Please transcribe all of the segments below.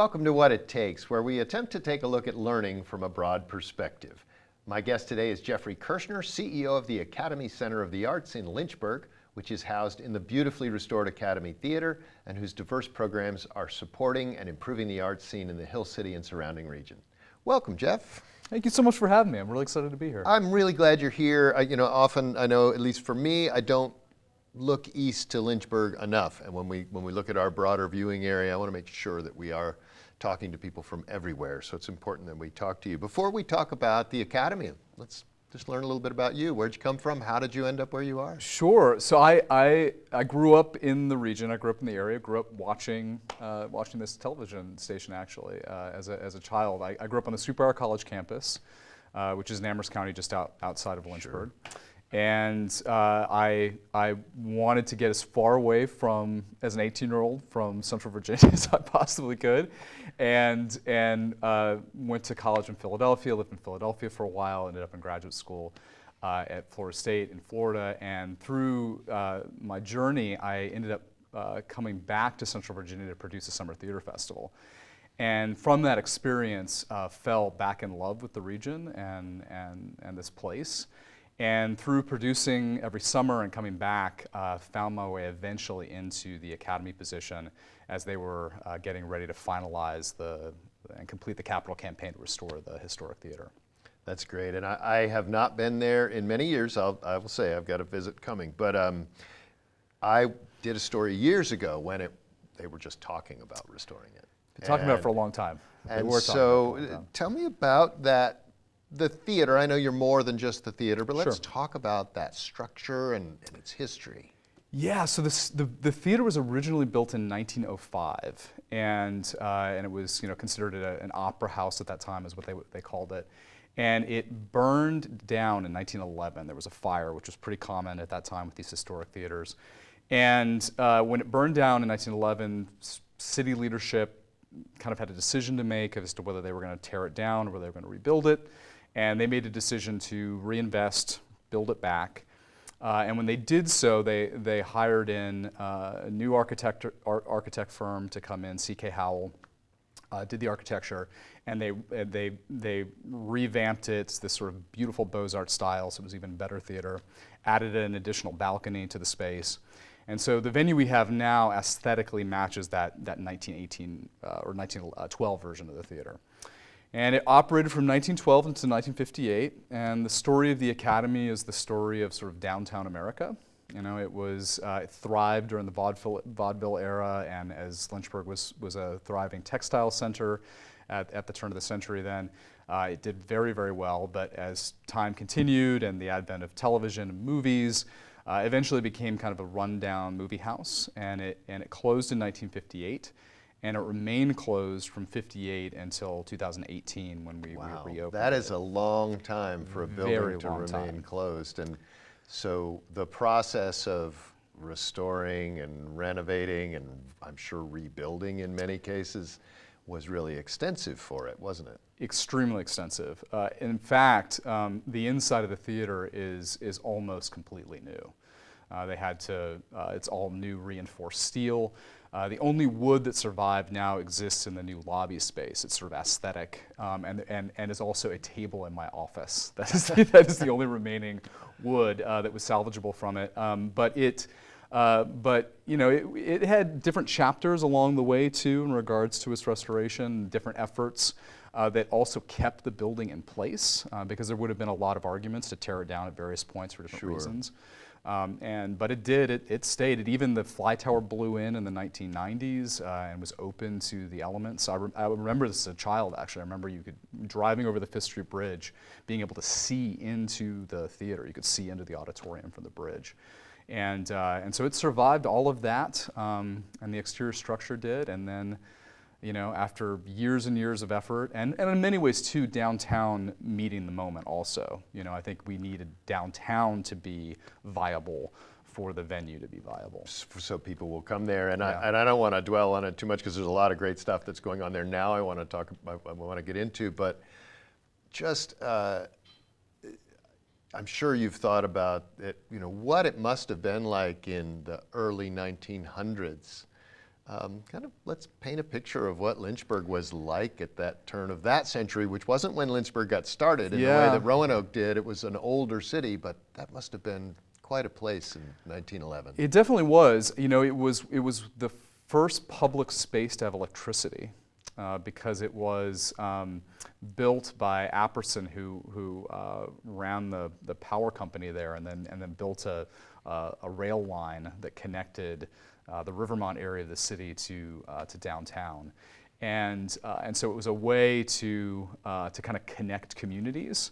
Welcome to What It Takes, where we attempt to take a look at learning from a broad perspective. My guest today is Geoffrey Kershner, CEO of the Academy Center of the Arts in Lynchburg, which is housed in the beautifully restored Academy Theater and whose diverse programs are supporting and improving the arts scene in the Hill City and surrounding region. Welcome, Jeff. Thank you so much for having me. I'm really excited to be here. I'm really glad you're here. Often I know, at least for me, I don't look east to Lynchburg enough. And when we look at our broader viewing area, I want to make sure that we are talking to people from everywhere. So it's important that we talk to you. Before we talk about the Academy, let's just learn a little bit about you. Where'd you come from? How did you end up where you are? Sure. So I grew up in the region. I grew up in the area. Grew up watching this television station actually as a child. I grew up on the Super College campus, which is in Amherst County, just outside of Lynchburg. Sure. And I wanted to get as far away from, as an 18-year-old, from Central Virginia as I possibly could, and went to college in Philadelphia, lived in Philadelphia for a while, ended up in graduate school at Florida State in Florida, and through my journey, I ended up coming back to Central Virginia to produce a summer theater festival. And from that experience, fell back in love with the region and this place. And through producing every summer and coming back, found my way eventually into the Academy position as they were getting ready to finalize and complete the capital campaign to restore the historic theater. That's great, and I have not been there in many years. I will say I've got a visit coming, but I did a story years ago when they were just talking about restoring it. Been talking about it for a long time. And so tell me about that. The theater, I know you're more than just the theater, but let's talk about that structure and its history. Yeah, so the theater was originally built in 1905, and it was considered an opera house at that time, is what they called it. And it burned down in 1911. There was a fire, which was pretty common at that time with these historic theaters. And when it burned down in 1911, city leadership kind of had a decision to make as to whether they were going to tear it down or whether they were going to rebuild it. And they made a decision to reinvest, build it back. And when they did so, they hired in a new architect firm to come in, C.K. Howell, did the architecture, and they revamped it. It's this sort of beautiful Beaux-Arts style, so it was even better theater, added an additional balcony to the space. And so the venue we have now aesthetically matches that 1918 or 1912 version of the theater. And it operated from 1912 until 1958, and the story of the Academy is the story of sort of downtown America. It thrived during the vaudeville era, and as Lynchburg was a thriving textile center at the turn of the century then, it did very, very well. But as time continued and the advent of television and movies, eventually became kind of a rundown movie house, and it closed in 1958. And it remained closed from 58 until 2018 when we reopened. That is a long time for a building to remain closed. And so the process of restoring and renovating and I'm sure rebuilding in many cases was really extensive for it, wasn't it? Extremely extensive. In fact, the inside of the theater is almost completely new. It's all new reinforced steel. The only wood that survived now exists in the new lobby space. It's sort of aesthetic, and is also a table in my office. That is the only remaining wood that was salvageable from it. But it had different chapters along the way too in regards to its restoration, different efforts that also kept the building in place because there would have been a lot of arguments to tear it down at various points for different reasons. But it stayed. Even the fly tower blew in the 1990s and was open to the elements. I remember this as a child, actually. I remember driving over the Fifth Street Bridge, being able to see into the theater. You could see into the auditorium from the bridge. And so it survived all of that, and the exterior structure did. And then, after years and years of effort, and in many ways too, downtown meeting the moment also. I think we needed downtown to be viable for the venue to be viable. So people will come there, and I don't want to dwell on it too much because there's a lot of great stuff that's going on there now I want to get into, but just I'm sure you've thought about it, what it must have been like in the early 1900s Kind of let's paint a picture of what Lynchburg was like at that turn of that century, which wasn't when Lynchburg got started in the way that Roanoke did. It was an older city, but that must have been quite a place in 1911. It definitely was. You know, it was the first public space to have electricity because it was built by Apperson, who ran the power company there, and then built a rail line that connected the Rivermont area of the city to downtown, and so it was a way to kind of connect communities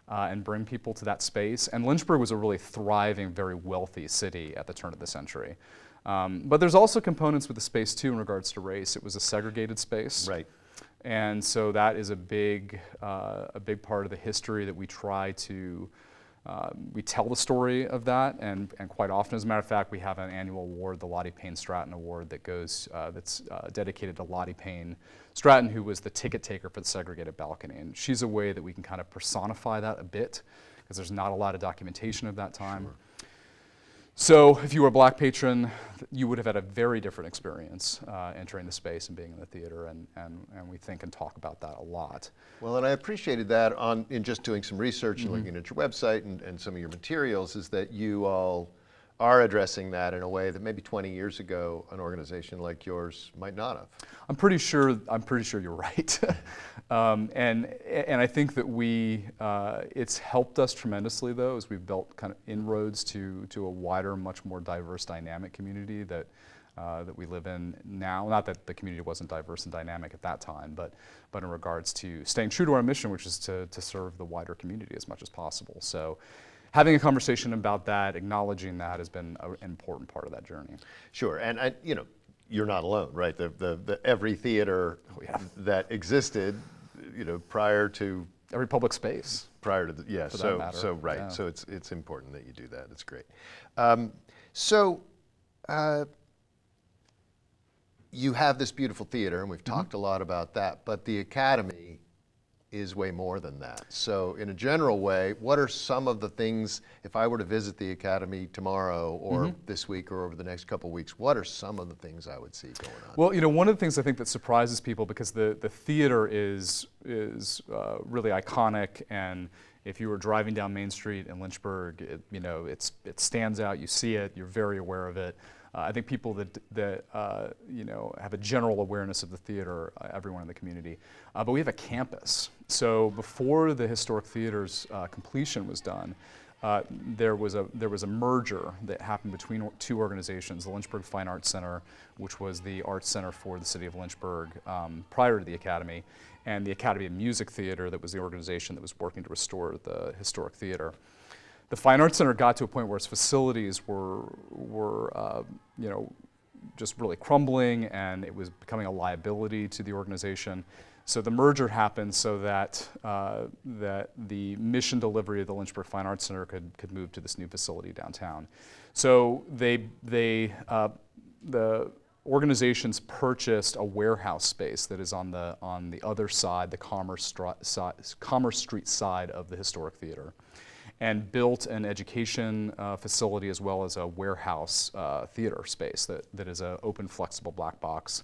and bring people to that space. And Lynchburg was a really thriving, very wealthy city at the turn of the century. But there's also components with the space too in regards to race. It was a segregated space, Right. And so that is a big part of the history that we try to. We tell the story of that, and quite often, as a matter of fact, we have an annual award, the Lottie Payne Stratton Award, that goes that's dedicated to Lottie Payne Stratton, who was the ticket taker for the segregated balcony. And she's a way that we can kind of personify that a bit, because there's not a lot of documentation of that time. Sure. So if you were a Black patron, you would have had a very different experience entering the space and being in the theater, and we think and talk about that a lot. Well, and I appreciated that in just doing some research and looking at your website and some of your materials, is that you all are addressing that in a way that maybe 20 years ago an organization like yours might not have. I'm pretty sure you're right, and I think that it's helped us tremendously though, as we've built kind of inroads to a wider, much more diverse, dynamic community that we live in now. Not that the community wasn't diverse and dynamic at that time, but in regards to staying true to our mission, which is to serve the wider community as much as possible. So having a conversation about that, acknowledging that, has been an important part of that journey. Sure, and you're not alone, right? The every theater that existed, prior to every public space. Prior to the for that matter. right. Yeah. So it's important that you do that. It's great. You have this beautiful theater, and we've talked a lot about that, but the Academy is way more than that. So in a general way, what are some of the things, if I were to visit the Academy tomorrow or this week or over the next couple of weeks, what are some of the things I would see going on? Well, one of the things I think that surprises people, because the theater is really iconic, and if you were driving down Main Street in Lynchburg, it stands out, you see it, you're very aware of it. I think people that have a general awareness of the theater, everyone in the community. But we have a campus. So before the historic theater's completion was done, there was a merger that happened between two organizations: the Lynchburg Fine Arts Center, which was the arts center for the city of Lynchburg prior to the Academy, and the Academy of Music Theater, that was the organization that was working to restore the historic theater. The Fine Arts Center got to a point where its facilities were just really crumbling, and it was becoming a liability to the organization. So the merger happened so that the mission delivery of the Lynchburg Fine Arts Center could move to this new facility downtown. So the organizations purchased a warehouse space that is on the other side, the Commerce Street side of the historic theater, and built an education facility as well as a warehouse theater space that is an open, flexible black box.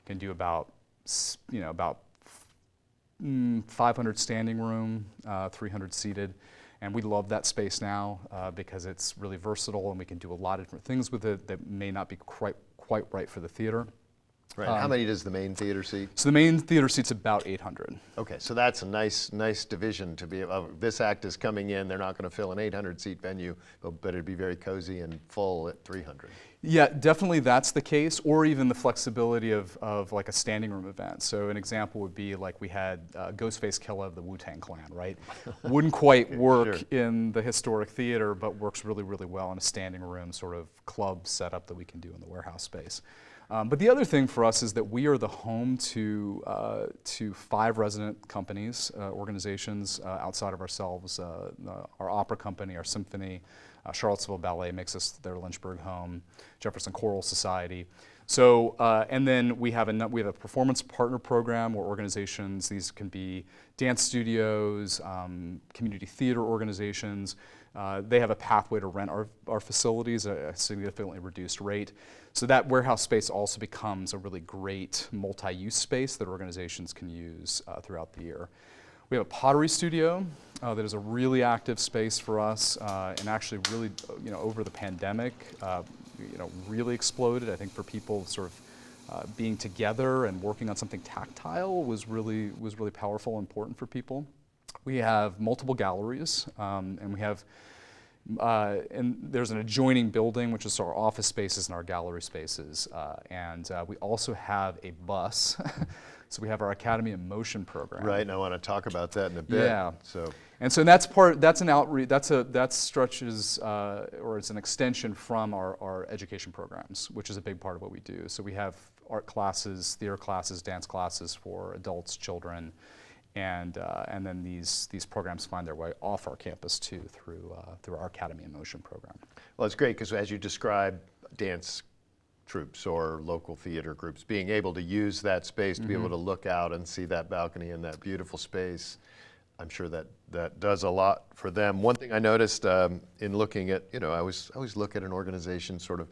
Can do about 500 standing room, 300 seated, and we love that space now because it's really versatile, and we can do a lot of different things with it that may not be quite right for the theater. Right. How many does the main theater seat? So the main theater seats about 800. Okay, so that's a nice division to be. This act is coming in. They're not going to fill an 800-seat venue, but it'd be very cozy and full at 300. Yeah, definitely that's the case, or even the flexibility of like a standing room event. So an example would be like we had Ghostface Killah of the Wu-Tang Clan, right? Wouldn't quite work in the historic theater, but works really, really well in a standing room sort of club setup that we can do in the warehouse space. But the other thing for us is that we are the home to 5 resident companies, organizations outside of ourselves. Our opera company, our symphony, Charlottesville Ballet makes us their Lynchburg home, Jefferson Choral Society. So, and then we have a performance partner program where organizations, these can be dance studios, community theater organizations, They have a pathway to rent our facilities at a significantly reduced rate. So that warehouse space also becomes a really great multi-use space that organizations can use throughout the year. We have a pottery studio that is a really active space for us, and actually really, over the pandemic, really exploded. I think for people sort of being together and working on something tactile was really powerful and important for people. We have multiple galleries, and we have and there's an adjoining building, which is our office spaces and our gallery spaces, and we also have a bus. So we have our Academy in Motion program. Right, and I want to talk about that in a bit. Yeah. And that's an outreach. That stretches, or it's an extension from our education programs, which is a big part of what we do. So we have art classes, theater classes, dance classes for adults, children, and then these programs find their way off our campus too through our Academy in Motion program. Well, it's great because as you describe dance troupes or local theater groups, being able to use that space to be able to look out and see that balcony and that beautiful space, I'm sure that does a lot for them. One thing I noticed in looking at, I always look at an organization's sort of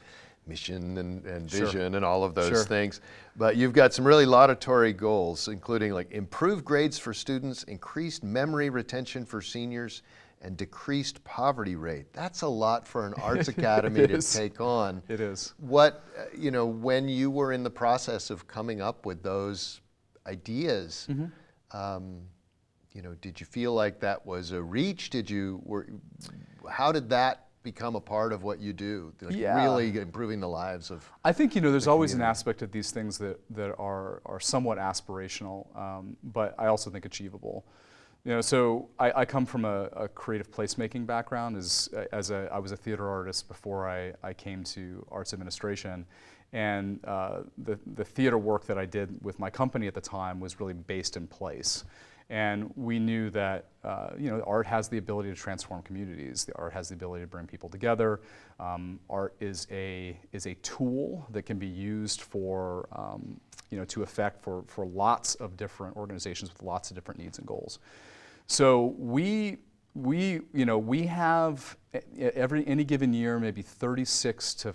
mission and vision and all of those things, but you've got some really laudatory goals, including like improved grades for students, increased memory retention for seniors, and decreased poverty rate. That's a lot for an arts academy to take on. It is. What, when you were in the process of coming up with those ideas, did you feel like that was a reach? How did that become a part of what you do? Really improving the lives of I think, there's always an aspect of these things that are somewhat aspirational, but I also think achievable. So I come from a creative placemaking background. I was a theater artist before I came to arts administration, and the theater work that I did with my company at the time was really based in place. And we knew that art has the ability to transform communities. The art has the ability to bring people together. Art is a tool that can be used for to affect for lots of different organizations with lots of different needs and goals. So we have any given year maybe 36 to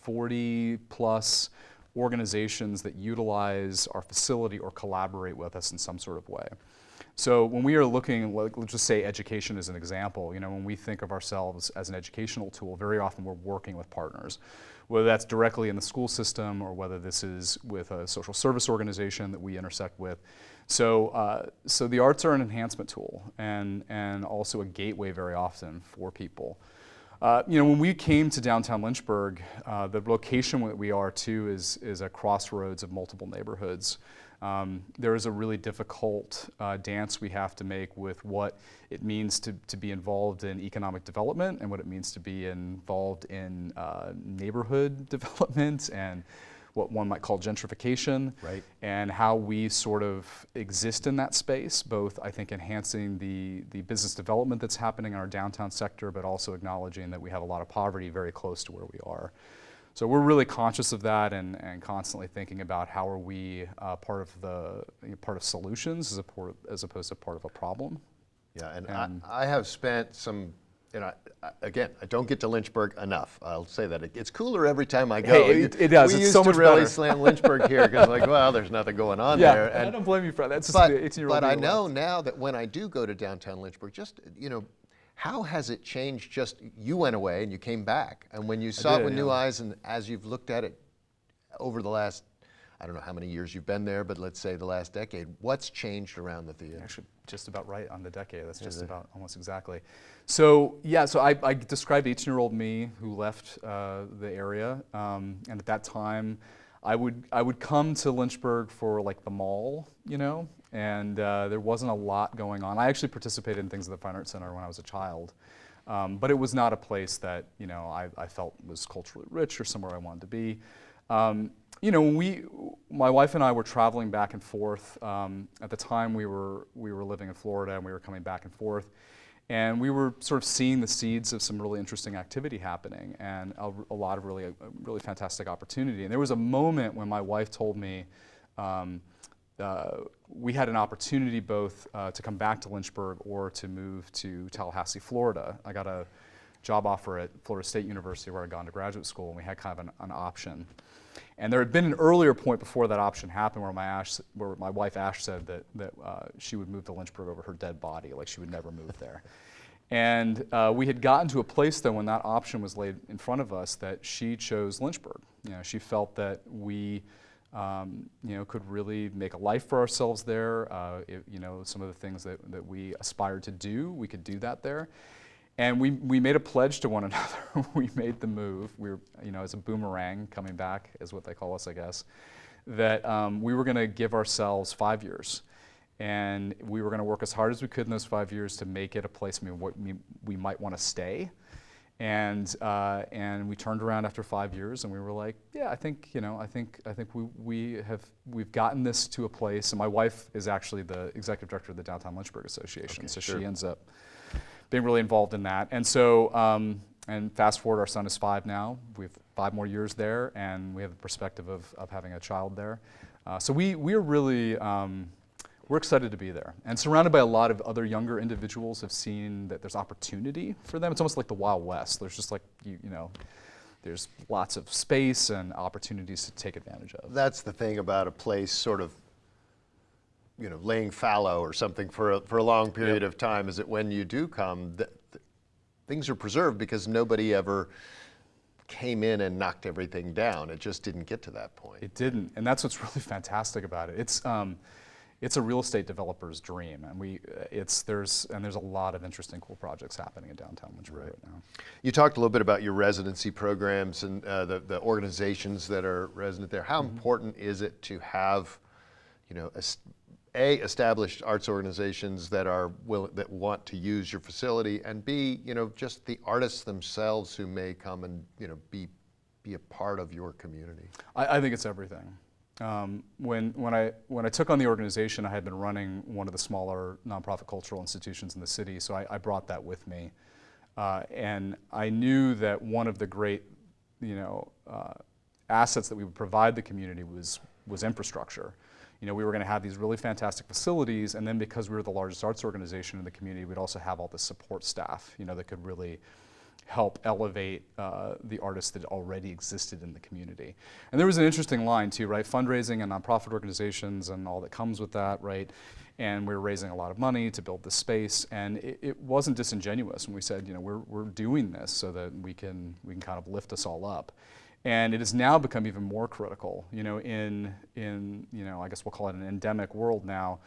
40 plus organizations that utilize our facility or collaborate with us in some sort of way. So when we are looking, let's just say education as an example, when we think of ourselves as an educational tool, very often we're working with partners, whether that's directly in the school system or whether this is with a social service organization that we intersect with. So the arts are an enhancement tool and also a gateway very often for people. When we came to downtown Lynchburg, the location that we are too is a crossroads of multiple neighborhoods. There is a really difficult dance we have to make with what it means to be involved in economic development and what it means to be involved in neighborhood development and what one might call gentrification, right, and how we sort of exist in that space, both I think enhancing the business development that's happening in our downtown sector, but also acknowledging that we have a lot of poverty very close to where we are. So we're really conscious of that and constantly thinking about how are we part of solutions as opposed to part of a problem. Yeah, and I have spent some, again, I don't get to Lynchburg enough. I'll say that. It's cooler every time I go. Hey, it does. We it's used so to much really better. slam Lynchburg here because well, there's nothing going on there. And I don't blame you for that. That's just but, the 18-year-old. But I know now that when I do go to downtown Lynchburg, just, how has it changed? Just you went away and you came back, and when you saw it with new eyes, and as you've looked at it over the last, I don't know how many years you've been there, but let's say the last decade, what's changed around the theater? Actually, just about right on the decade. That's just about almost exactly. So I described 18-year-old me who left the area, and at that time, I would come to Lynchburg for like the mall, and there wasn't a lot going on. I actually participated in things at the Fine Arts Center when I was a child, but it was not a place that I felt was culturally rich or somewhere I wanted to be. When my wife and I were traveling back and forth, at the time we were living in Florida and we were coming back and forth, and we were sort of seeing the seeds of some really interesting activity happening and a lot of really fantastic opportunity. And there was a moment when my wife told me, we had an opportunity both to come back to Lynchburg or to move to Tallahassee, Florida. I got a job offer at Florida State University where I'd gone to graduate school, and we had kind of an option. And there had been an earlier point before that option happened where my wife Ash said that she would move to Lynchburg over her dead body, like she would never move there. And we had gotten to a place though when that option was laid in front of us that she chose Lynchburg. You know, she felt that we could really make a life for ourselves there. Some of the things that we aspired to do, we could do that there. And we made a pledge to one another. We made the move. We were, as a boomerang coming back, is what they call us, I guess, that we were going to give ourselves 5 years. And we were going to work as hard as we could in those 5 years to make it a place we might want to stay. And we turned around after 5 years, and we were like, yeah, I think we've gotten this to a place. And my wife is actually the executive director of the Downtown Lynchburg Association, okay, so sure. She ends up being really involved in that. And so, and fast forward, our son is 5 now. We have 5 more years there, and we have the perspective of having a child there. So we're really, we're excited to be there. And surrounded by a lot of other younger individuals have seen that there's opportunity for them. It's almost like the Wild West. There's just like, there's lots of space and opportunities to take advantage of. That's the thing about a place sort of, laying fallow or something for a long period Yep. of time, is that when you do come, things are preserved because nobody ever came in and knocked everything down. It just didn't get to that point. It didn't, and that's what's really fantastic about it. It's a real estate developer's dream, and there's a lot of interesting, cool projects happening in downtown Lynchburg right now. You talked a little bit about your residency programs and the organizations that are resident there. How important is it to have, established arts organizations that that want to use your facility, and B, just the artists themselves who may come and be a part of your community? I think it's everything. When I took on the organization, I had been running one of the smaller nonprofit cultural institutions in the city, so I brought that with me, and I knew that one of the great assets that we would provide the community was infrastructure. We were going to have these really fantastic facilities, and then because we were the largest arts organization in the community, we'd also have all the support staff, that could really help elevate the artists that already existed in the community. And there was an interesting line too, right? Fundraising and nonprofit organizations and all that comes with that, right? And we were raising a lot of money to build this space, and it wasn't disingenuous when we said, we're doing this so that we can kind of lift us all up. And it has now become even more critical, in I guess we'll call it an endemic world now.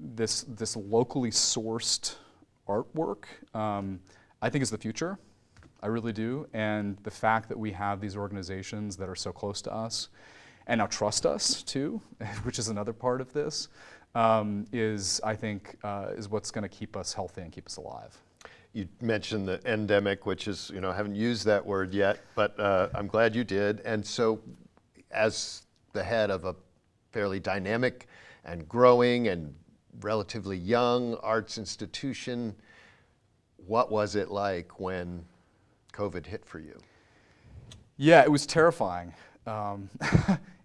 This locally sourced artwork, I think is the future. I really do. And the fact that we have these organizations that are so close to us and now trust us too, which is another part of this, is what's going to keep us healthy and keep us alive. You mentioned the endemic, which is, I haven't used that word yet, but I'm glad you did. And so as the head of a fairly dynamic and growing and relatively young arts institution, what was it like when COVID hit for you? Yeah, it was terrifying.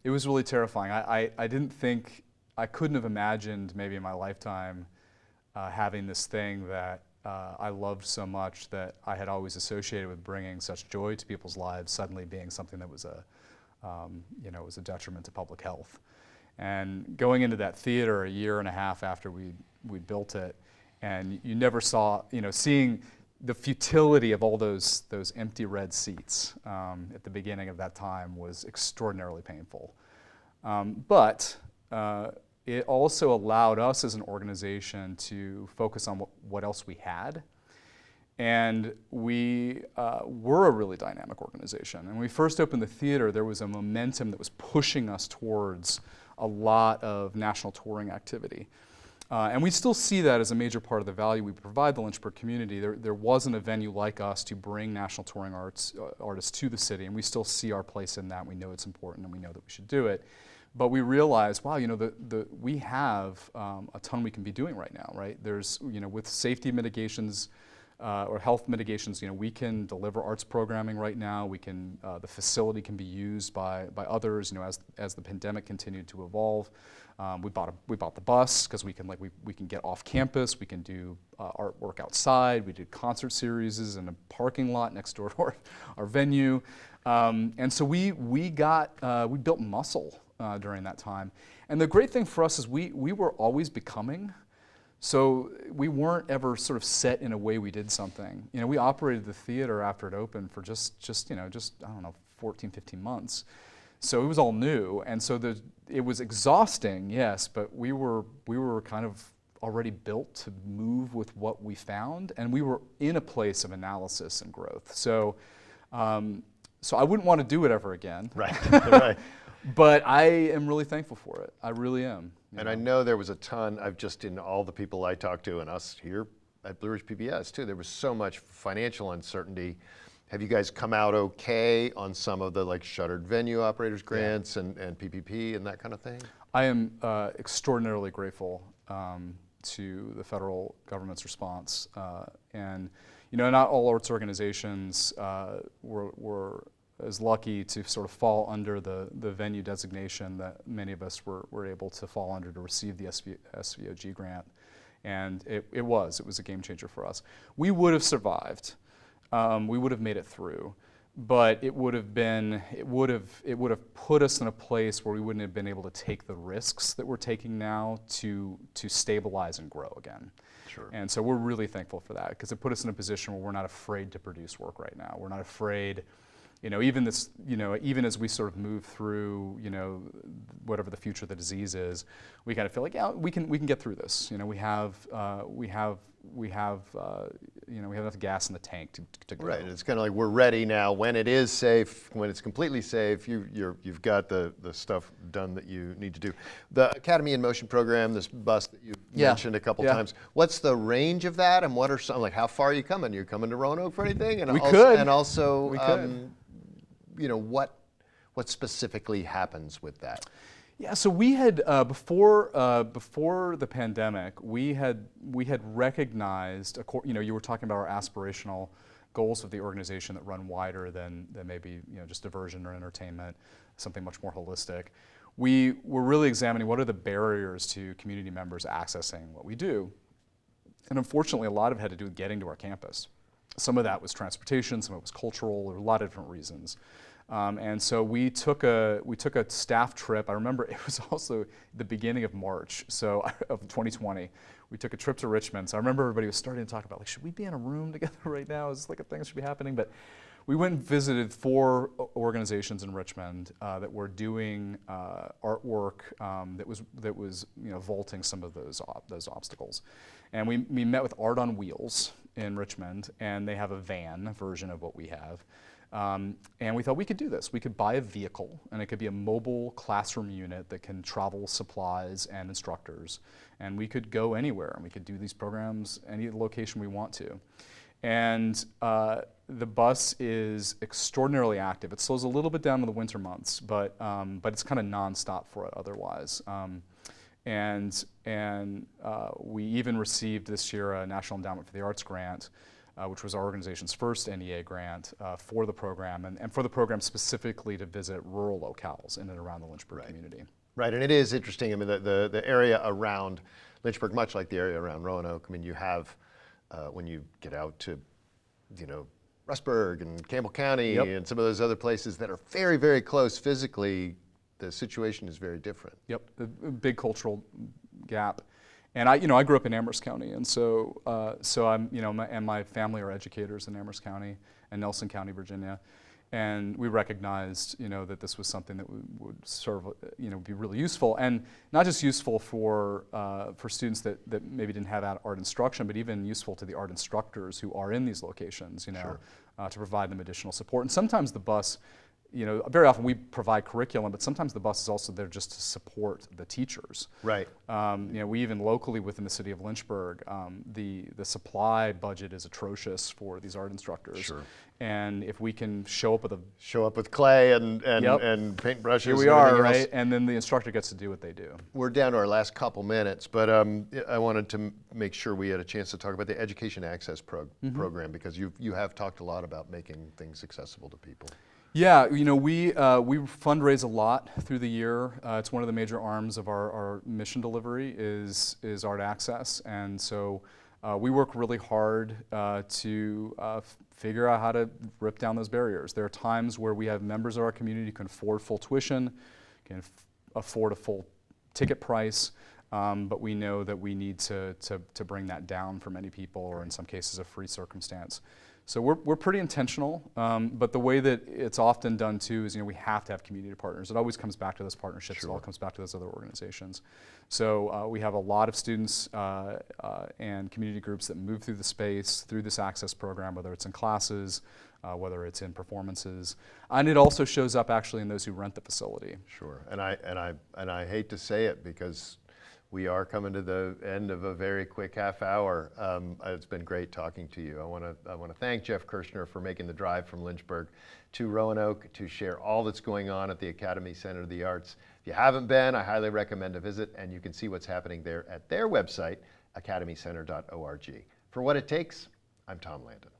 It was really terrifying. I didn't think, I couldn't have imagined maybe in my lifetime having this thing that I loved so much, that I had always associated with bringing such joy to people's lives, suddenly being something that was was a detriment to public health. And going into that theater a year and a half after we built it, and you never saw, seeing the futility of all those empty red seats at the beginning of that time was extraordinarily painful. But it also allowed us as an organization to focus on what else we had. And we were a really dynamic organization. And when we first opened the theater, there was a momentum that was pushing us towards a lot of national touring activity. And we still see that as a major part of the value we provide the Lynchburg community. There wasn't a venue like us to bring national touring artists to the city, and we still see our place in that. We know it's important, and we know that we should do it. But we realized, wow, we have a ton we can be doing right now, right? There's, with safety mitigations or health mitigations. We can deliver arts programming right now. We can, the facility can be used by others. As the pandemic continued to evolve, we bought the bus because we can get off campus. We can do artwork outside. We did concert series in a parking lot next door to our venue, and so we built muscle during that time. And the great thing for us is we were always becoming. So we weren't ever sort of set in a way we did something. We operated the theater after it opened for just I don't know, 14, 15 months. So it was all new, and so it was exhausting, yes, but we were kind of already built to move with what we found, and we were in a place of analysis and growth. So I wouldn't want to do it ever again. Right, right. But I am really thankful for it. I really am. And I know there was a ton, in all the people I talked to, and us here at Blue Ridge PBS too, there was so much financial uncertainty. Have you guys come out okay on some of the shuttered venue operators grants and PPP and that kind of thing? I am extraordinarily grateful to the federal government's response. And not all arts organizations were as lucky to sort of fall under the venue designation that many of us were able to fall under to receive the SVOG grant. And it was a game changer for us. We would have survived. We would have made it through, but it would have put us in a place where we wouldn't have been able to take the risks that we're taking now to stabilize and grow again. Sure. And so we're really thankful for that, because it put us in a position where we're not afraid to produce work right now. We're not afraid. Even as we sort of move through, whatever the future of the disease is, we kind of feel like, yeah, we can get through this. We have enough gas in the tank to go. Right. It's kind of like we're ready now. When it is safe, when it's completely safe, you've got the stuff done that you need to do. The Academy in Motion program, this bus that you mentioned a couple times. What's the range of that, and what are some how far are you coming? Are you coming to Roanoke for anything? And we could. And also, we could. What specifically happens with that? Yeah, so we had before the pandemic, we had recognized, you were talking about our aspirational goals of the organization that run wider than maybe just diversion or entertainment, something much more holistic. We were really examining what are the barriers to community members accessing what we do, and unfortunately, a lot of it had to do with getting to our campus. Some of that was transportation, some of it was cultural. There were a lot of different reasons. And so we took a staff trip. I remember it was also the beginning of March, of 2020. We took a trip to Richmond. So I remember everybody was starting to talk about, should we be in a room together right now? Is this a thing that should be happening? But we went and visited 4 organizations in Richmond that were doing artwork that was vaulting some of those obstacles. And we met with Art on Wheels in Richmond, and they have a van version of what we have. And we thought we could do this. We could buy a vehicle, and it could be a mobile classroom unit that can travel supplies and instructors. And we could go anywhere, and we could do these programs any location we want to. And the bus is extraordinarily active. It slows a little bit down in the winter months, but it's kind of nonstop for it otherwise. And we even received this year a National Endowment for the Arts grant, which was our organization's first NEA grant for the program, and for the program specifically to visit rural locales in and around the Lynchburg community. Right, and it is interesting. I mean, the area around Lynchburg, much like the area around Roanoke, I mean, you have, when you get out to, Rustburg and Campbell County and some of those other places that are very, very close physically, the situation is very different. Yep, a big cultural gap. And I grew up in Amherst County, and so I'm, and my family are educators in Amherst County and Nelson County, Virginia, and we recognized, that this was something that would serve, be really useful, and not just useful for students that maybe didn't have art instruction, but even useful to the art instructors who are in these locations, to provide them additional support. And sometimes the bus, very often we provide curriculum, but sometimes the bus is also there just to support the teachers. Right. We even locally within the city of Lynchburg, the supply budget is atrocious for these art instructors. Sure. And if we can show up with clay and Yep. and paintbrushes. here we and are, everything right? else. And then the instructor gets to do what they do. We're down to our last couple minutes, but I wanted to make sure we had a chance to talk about the Education Access Program, because you have talked a lot about making things accessible to people. Yeah, we fundraise a lot through the year. It's one of the major arms of our mission delivery is art access, and so we work really hard to figure out how to rip down those barriers. There are times where we have members of our community who can afford full tuition, can afford a full ticket price, but we know that we need to bring that down for many people, or in some cases a free circumstance. So we're pretty intentional, but the way that it's often done too is, we have to have community partners. It always comes back to those partnerships. Sure. It all comes back to those other organizations. So we have a lot of students and community groups that move through the space, through this access program, whether it's in classes, whether it's in performances, and it also shows up actually in those who rent the facility. Sure, and I hate to say it, because we are coming to the end of a very quick half hour. It's been great talking to you. I want to thank Geoff Kershner for making the drive from Lynchburg to Roanoke to share all that's going on at the Academy Center of the Arts. If you haven't been, I highly recommend a visit, and you can see what's happening there at their website, academycenter.org. For What It Takes, I'm Tom Landon.